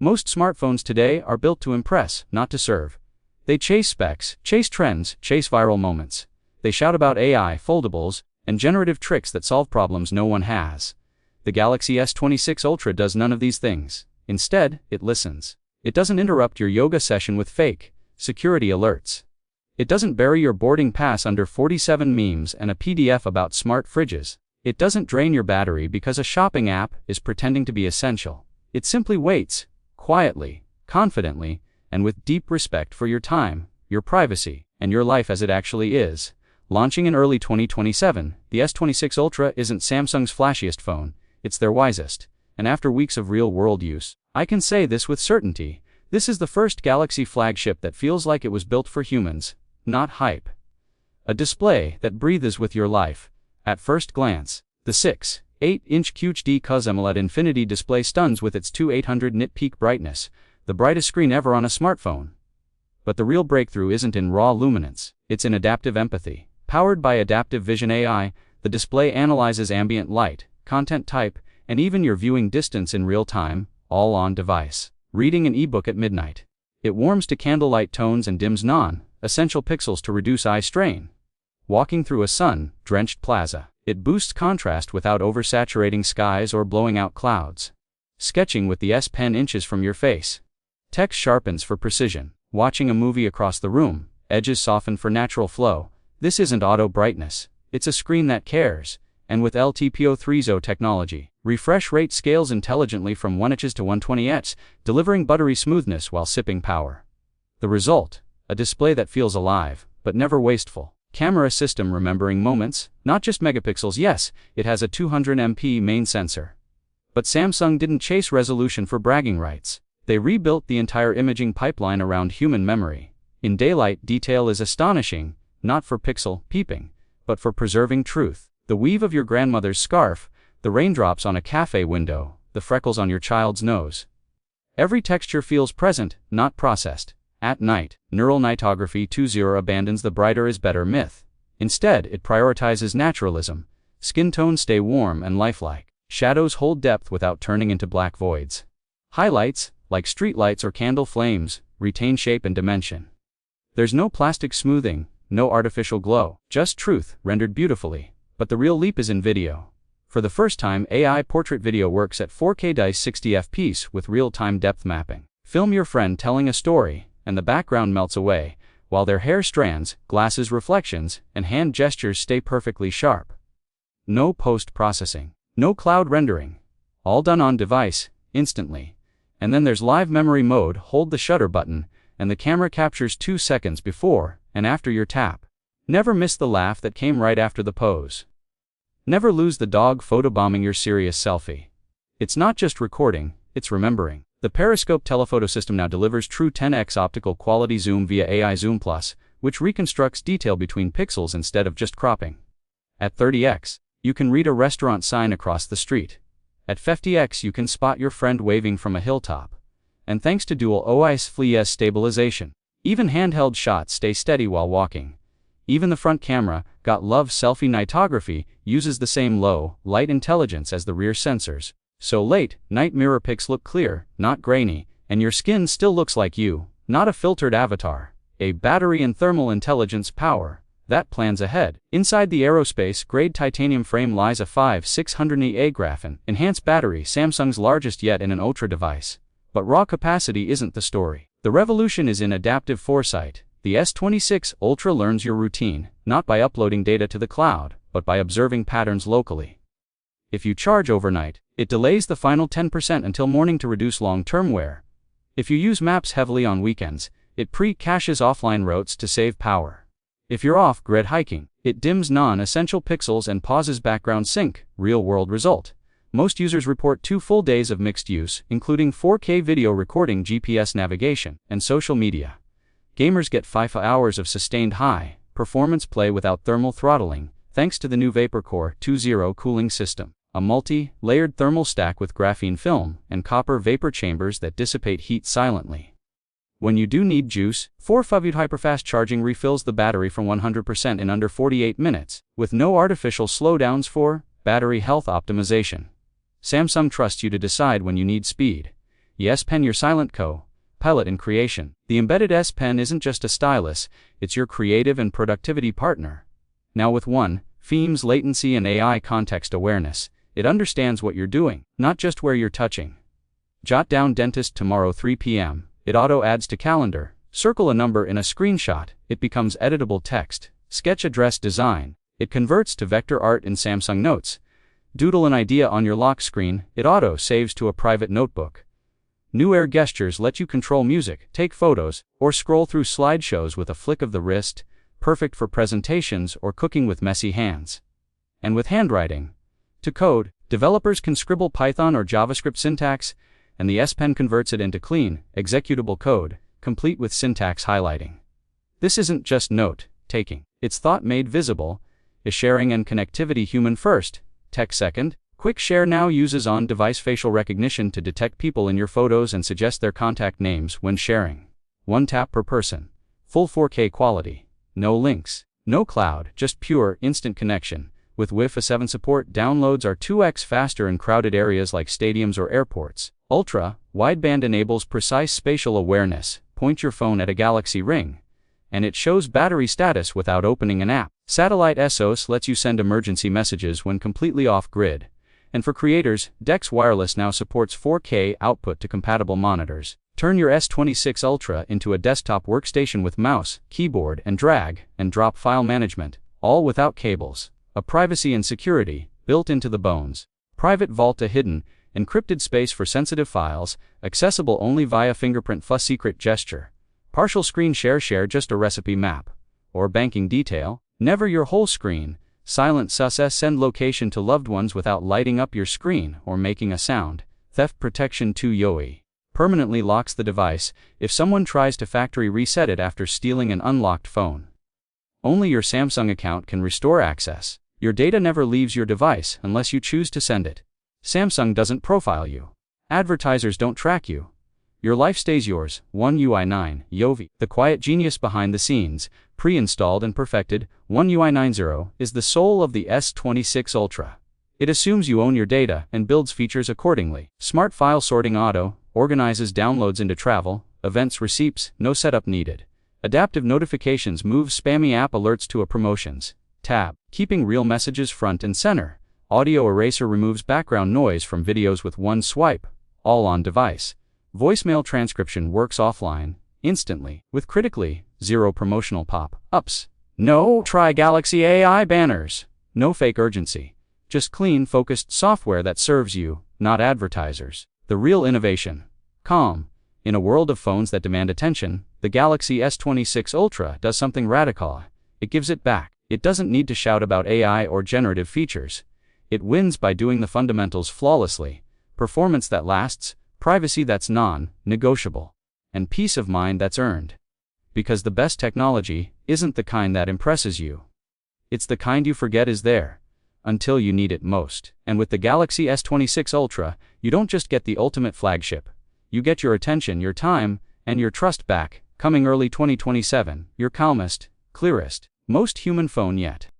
Most smartphones today are built to impress, not to serve. They chase specs, chase trends, chase viral moments. They shout about AI, foldables, and generative tricks that solve problems no one has. The Galaxy S26 Ultra does none of these things. Instead, it listens. It doesn't interrupt your yoga session with fake security alerts. It doesn't bury your boarding pass under 47 memes and a PDF about smart fridges. It doesn't drain your battery because a shopping app is pretending to be essential. It simply waits, quietly, confidently, and with deep respect for your time, your privacy, and your life as it actually is. Launching in early 2027, the S26 Ultra isn't Samsung's flashiest phone, it's their wisest. And after weeks of real-world use, I can say this with certainty: this is the first Galaxy flagship that feels like it was built for humans, not hype. A display that breathes with your life. At first glance, the 6.8-inch QHD AMOLED Infinity display stuns with its 2800 nit peak brightness, the brightest screen ever on a smartphone. But the real breakthrough isn't in raw luminance, it's in adaptive empathy. Powered by Adaptive Vision AI, the display analyzes ambient light, content type, and even your viewing distance in real time, all on device. Reading an ebook at midnight. It warms to candlelight tones and dims non-essential pixels to reduce eye strain. Walking through a sun-drenched plaza. It boosts contrast without oversaturating skies or blowing out clouds. Sketching with the S Pen inches from your face. Text sharpens for precision. Watching a movie across the room. Edges soften for natural flow. This isn't auto brightness. It's a screen that cares. And with LTPO3 technology, refresh rate scales intelligently from 1Hz to 120Hz, delivering buttery smoothness while sipping power. The result? A display that feels alive, but never wasteful. Camera system remembering moments, not just megapixels. Yes, it has a 200MP main sensor. But Samsung didn't chase resolution for bragging rights. They rebuilt the entire imaging pipeline around human memory. In daylight, detail is astonishing, not for pixel peeping, but for preserving truth. The weave of your grandmother's scarf, the raindrops on a cafe window, the freckles on your child's nose. Every texture feels present, not processed. At night, neural nightography 2.0 abandons the brighter is better myth. Instead, it prioritizes naturalism. Skin tones stay warm and lifelike. Shadows hold depth without turning into black voids. Highlights, like streetlights or candle flames, retain shape and dimension. There's no plastic smoothing, no artificial glow, just truth, rendered beautifully. But the real leap is in video. For the first time, AI portrait video works at 4K 60 fps with real-time depth mapping. Film your friend telling a story, and the background melts away, while their hair strands, glasses reflections, and hand gestures stay perfectly sharp. No post-processing. No cloud rendering. All done on device, instantly. And then there's live memory mode. Hold the shutter button, and the camera captures 2 seconds before and after your tap. Never miss the laugh that came right after the pose. Never lose the dog photobombing your serious selfie. It's not just recording, it's remembering. The Periscope telephoto system now delivers true 10x optical quality zoom via AI Zoom Plus, which reconstructs detail between pixels instead of just cropping. At 30x, you can read a restaurant sign across the street. At 50x, you can spot your friend waving from a hilltop. And thanks to dual OIS stabilization, even handheld shots stay steady while walking. Even the front camera, got love selfie nightography, uses the same low light intelligence as the rear sensors. So late night mirror pics look clear, not grainy, and your skin still looks like you, not a filtered avatar. A battery and thermal intelligence power that plans ahead. Inside the aerospace-grade titanium frame lies a 5600 graphene enhanced battery, Samsung's largest yet in an Ultra device. But raw capacity isn't the story. The revolution is in adaptive foresight. The S26 Ultra learns your routine, not by uploading data to the cloud, but by observing patterns locally. If you charge overnight, it delays the final 10% until morning to reduce long-term wear. If you use Maps heavily on weekends, it pre-caches offline routes to save power. If you're off-grid hiking, it dims non-essential pixels and pauses background sync. Real-world result. Most users report 2 full days of mixed use, including 4K video recording, GPS navigation, and social media. Gamers get 5 hours of sustained high-performance play without thermal throttling, thanks to the new VaporCore 2.0 cooling system. A multi-layered thermal stack with graphene film and copper vapor chambers that dissipate heat silently. When you do need juice, 4V hyperfast charging refills the battery from 100% in under 48 minutes, with no artificial slowdowns for battery health optimization. Samsung trusts you to decide when you need speed. The S Pen, your silent co-pilot in creation. The embedded S Pen isn't just a stylus, it's your creative and productivity partner. Now with themes, latency, and AI context awareness, it understands what you're doing, not just where you're touching. Jot down dentist tomorrow 3 p.m. It auto adds to calendar. Circle a number in a screenshot. It becomes editable text. Sketch address design. It converts to vector art in Samsung Notes. Doodle an idea on your lock screen. It auto saves to a private notebook. New Air gestures let you control music, take photos, or scroll through slideshows with a flick of the wrist, perfect for presentations or cooking with messy hands. And with handwriting, to code, developers can scribble Python or JavaScript syntax, and the S Pen converts it into clean, executable code, complete with syntax highlighting. This isn't just note-taking, it's thought made visible, is sharing and connectivity human first, tech second. Quick Share now uses on-device facial recognition to detect people in your photos and suggest their contact names when sharing. One tap per person. Full 4K quality. No links. No cloud, just pure, instant connection. With Wi-Fi 7 support, downloads are 2x faster in crowded areas like stadiums or airports. Ultra wideband enables precise spatial awareness. Point your phone at a Galaxy Ring, and it shows battery status without opening an app. Satellite SOS lets you send emergency messages when completely off-grid. And for creators, DeX Wireless now supports 4K output to compatible monitors. Turn your S26 Ultra into a desktop workstation with mouse, keyboard, and drag and drop file management, all without cables. A privacy and security built into the bones. Private Vault, a hidden, encrypted space for sensitive files, accessible only via fingerprint. Secret gesture. Partial screen share just a recipe map. Or banking detail. Never your whole screen. Silent sus send location to loved ones without lighting up your screen or making a sound. Theft protection 2 YoE. Permanently locks the device if someone tries to factory reset it after stealing an unlocked phone. Only your Samsung account can restore access. Your data never leaves your device unless you choose to send it. Samsung doesn't profile you. Advertisers don't track you. Your life stays yours. One UI 9 YoE. The quiet genius behind the scenes, pre-installed and perfected, One UI 9.0 is the soul of the S26 Ultra. It assumes you own your data and builds features accordingly. Smart file sorting auto, organizes downloads into travel, events, receipts, no setup needed. Adaptive notifications moves spammy app alerts to a promotions tab. Keeping real messages front and center. Audio eraser removes background noise from videos with one swipe, all on device. Voicemail transcription works offline, instantly, with critically zero promotional pop-ups. No try Galaxy AI banners. No fake urgency. Just clean, focused software that serves you, not advertisers. The real innovation. Calm. In a world of phones that demand attention, the Galaxy S26 Ultra does something radical. It gives it back. It doesn't need to shout about AI or generative features. It wins by doing the fundamentals flawlessly. Performance that lasts, privacy that's non-negotiable, and peace of mind that's earned. Because the best technology isn't the kind that impresses you. It's the kind you forget is there, until you need it most. And with the Galaxy S26 Ultra, you don't just get the ultimate flagship. You get your attention, your time, and your trust back. Coming early 2027, your calmest, clearest, most human phone yet.